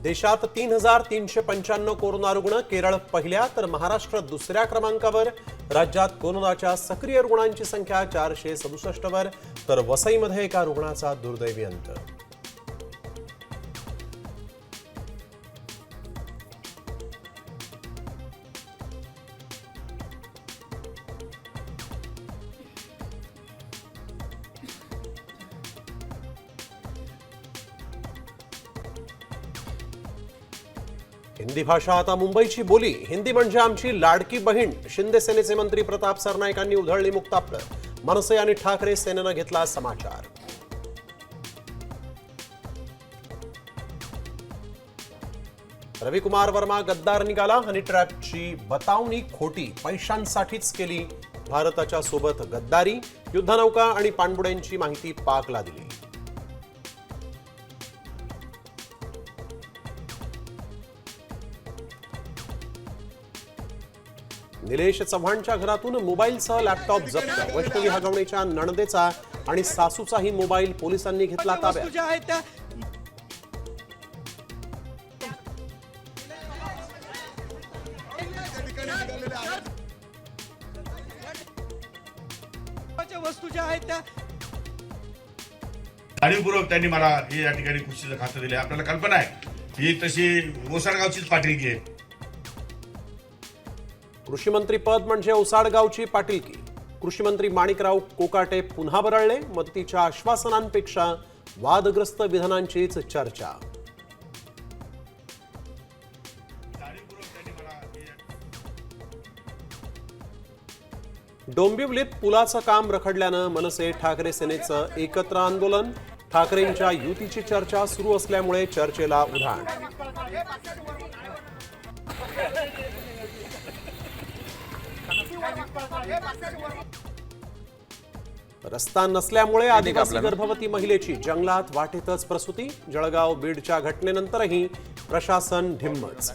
देशात 3,395 कोरोना रुग्ण, केरळ पहिल्या तर महाराष्ट्र दुसऱ्या क्रमांकावर। राज्यात कोरोनाच्या सक्रिय रुग्णांची संख्या 467 वर, तर वसईमध्ये एका रुग्णाचा दुर्दैवी अंत। हिंदी भाषा आता मुंबईची बोली। हिंदी म्हणजे आमची लाडकी बहीण। शिंदे सेनेचे मंत्री प्रताप सरनाईकांनी उधळली मुक्तापलं। मनसे आणि ठाकरे सेनेनं घेतला समाचार। रविकुमार वर्मा गद्दार निघाला। हनी ट्रॅपची बतावणी खोटी, पैशांसाठीच केली भारताच्या सोबत गद्दारी। युद्धनौका आणि पाणबुड्यांची माहिती पाकला दिली। निलेश चव्हाणच्या घरातून मोबाईलसह लॅपटॉप जप्त। वैष्णवी हगवणेच्या नणदेचा आणि सासूचाही मोबाईल पोलिसांनी घेतला ताब्यात। वस्तू ज्या आहेत त्या जाणीवपूर्वक त्यांनी मला हे या ठिकाणी खुशीचं खातं दिले। आपल्याला कल्पना आहे ही तशी ओसाडगावचीच पाटीलकी आहे। कृषी मंत्री पद म्हणजे ओसाडगावची पाटीलकी। कृषी मंत्री माणिकराव कोकाटे पुन्हा बरळले। मदतीच्या आश्वासनांपेक्षा वादग्रस्त विधानांचीच चर्चा। डोंबिवलीत पुलाचं काम रखडल्यानं मनसे ठाकरे सेनेचं एकत्र आंदोलन। ठाकरेंच्या युतीची चर्चा सुरू असल्यामुळे चर्चेला उधाण। रस्ता नसल्यामुळे आदिवासी गर्भवती महिलेची जंगलात वाटेतच प्रसूती। जळगाव बीडच्या घटनेनंतरही प्रशासन ढिम्मच।